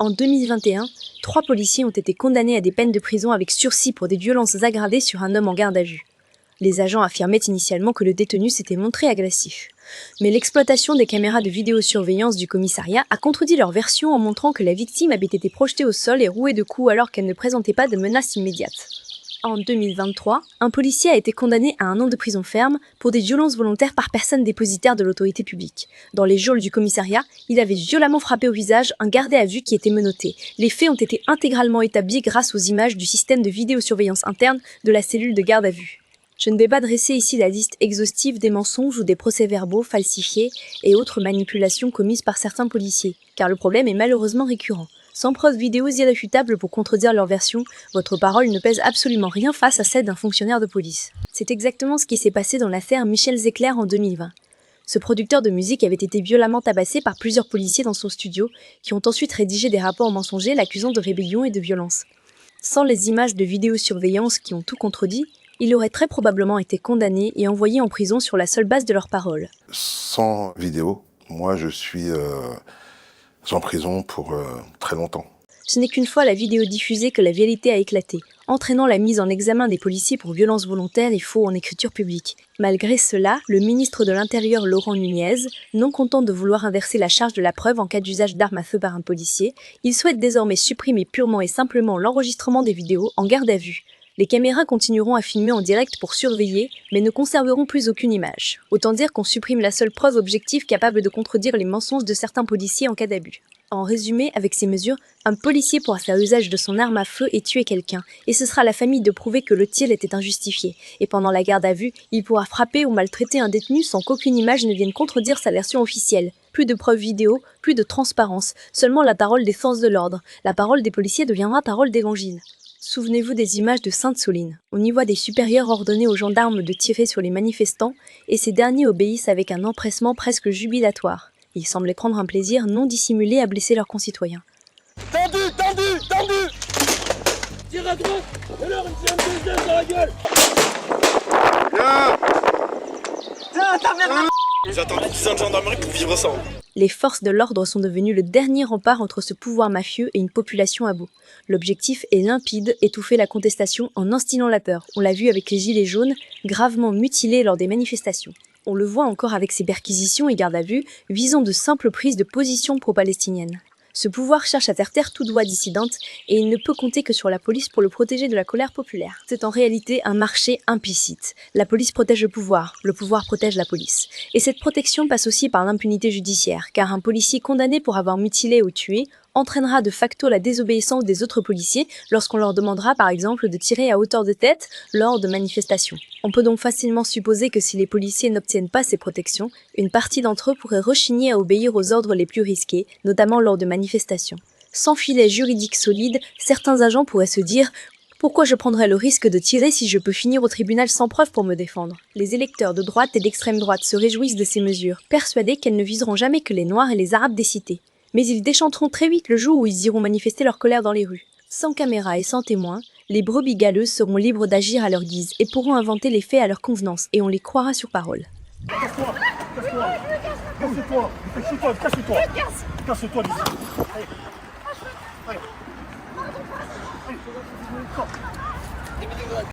En 2021, 3 policiers ont été condamnés à des peines de prison avec sursis pour des violences aggravées sur un homme en garde à vue. Les agents affirmaient initialement que le détenu s'était montré agressif. Mais l'exploitation des caméras de vidéosurveillance du commissariat a contredit leur version en montrant que la victime avait été projetée au sol et rouée de coups alors qu'elle ne présentait pas de menace immédiate. En 2023, un policier a été condamné à 1 an de prison ferme pour des violences volontaires par personne dépositaire de l'autorité publique. Dans les geôles du commissariat, il avait violemment frappé au visage un gardé à vue qui était menotté. Les faits ont été intégralement établis grâce aux images du système de vidéosurveillance interne de la cellule de garde à vue. Je ne vais pas dresser ici la liste exhaustive des mensonges ou des procès-verbaux falsifiés et autres manipulations commises par certains policiers, car le problème est malheureusement récurrent. Sans preuves vidéos irréfutables pour contredire leur version, votre parole ne pèse absolument rien face à celle d'un fonctionnaire de police. C'est exactement ce qui s'est passé dans l'affaire Michel Zecler en 2020. Ce producteur de musique avait été violemment tabassé par plusieurs policiers dans son studio, qui ont ensuite rédigé des rapports mensongers l'accusant de rébellion et de violence. Sans les images de vidéosurveillance qui ont tout contredit, il aurait très probablement été condamné et envoyé en prison sur la seule base de leurs paroles. Sans vidéo, moi je suis en prison pour très longtemps. Ce n'est qu'une fois la vidéo diffusée que la vérité a éclaté, entraînant la mise en examen des policiers pour violences volontaires et faux en écriture publique. Malgré cela, le ministre de l'Intérieur Laurent Nunez, non content de vouloir inverser la charge de la preuve en cas d'usage d'armes à feu par un policier, il souhaite désormais supprimer purement et simplement l'enregistrement des vidéos en garde à vue. Les caméras continueront à filmer en direct pour surveiller, mais ne conserveront plus aucune image. Autant dire qu'on supprime la seule preuve objective capable de contredire les mensonges de certains policiers en cas d'abus. En résumé, avec ces mesures, un policier pourra faire usage de son arme à feu et tuer quelqu'un, et ce sera à la famille de prouver que le tir était injustifié. Et pendant la garde à vue, il pourra frapper ou maltraiter un détenu sans qu'aucune image ne vienne contredire sa version officielle. Plus de preuves vidéo, plus de transparence, seulement la parole des forces de l'ordre. La parole des policiers deviendra parole d'évangile. Souvenez-vous des images de Sainte-Soline. On y voit des supérieurs ordonner aux gendarmes de tirer sur les manifestants, et ces derniers obéissent avec un empressement presque jubilatoire. Ils semblaient prendre un plaisir non dissimulé à blesser leurs concitoyens. Tendu, tendu, tendu. Tire à droite, et alors il tire un deuxième dans la gueule. J'attends 10 ans de gendarmerie pour vivre ça. Les forces de l'ordre sont devenues le dernier rempart entre ce pouvoir mafieux et une population à bout. L'objectif est limpide, étouffer la contestation en instillant la peur. On l'a vu avec les gilets jaunes, gravement mutilés lors des manifestations. On le voit encore avec ces perquisitions et gardes à vue, visant de simples prises de position pro-palestiniennes. Ce pouvoir cherche à faire taire toute voix dissidente et il ne peut compter que sur la police pour le protéger de la colère populaire. C'est en réalité un marché implicite. La police protège le pouvoir protège la police. Et cette protection passe aussi par l'impunité judiciaire, car un policier condamné pour avoir mutilé ou tué entraînera de facto la désobéissance des autres policiers lorsqu'on leur demandera par exemple de tirer à hauteur de tête lors de manifestations. On peut donc facilement supposer que si les policiers n'obtiennent pas ces protections, une partie d'entre eux pourrait rechigner à obéir aux ordres les plus risqués, notamment lors de manifestations. Sans filet juridique solide, certains agents pourraient se dire « Pourquoi je prendrais le risque de tirer si je peux finir au tribunal sans preuve pour me défendre ?» Les électeurs de droite et d'extrême droite se réjouissent de ces mesures, persuadés qu'elles ne viseront jamais que les Noirs et les Arabes des cités. Mais ils déchanteront très vite le jour où ils iront manifester leur colère dans les rues. Sans caméra et sans témoins, les brebis galeuses seront libres d'agir à leur guise et pourront inventer les faits à leur convenance et on les croira sur parole. Casse-toi, casse-toi, casse-toi, casse-toi, casse-toi, casse-toi d'ici. Allez, allez. Allez.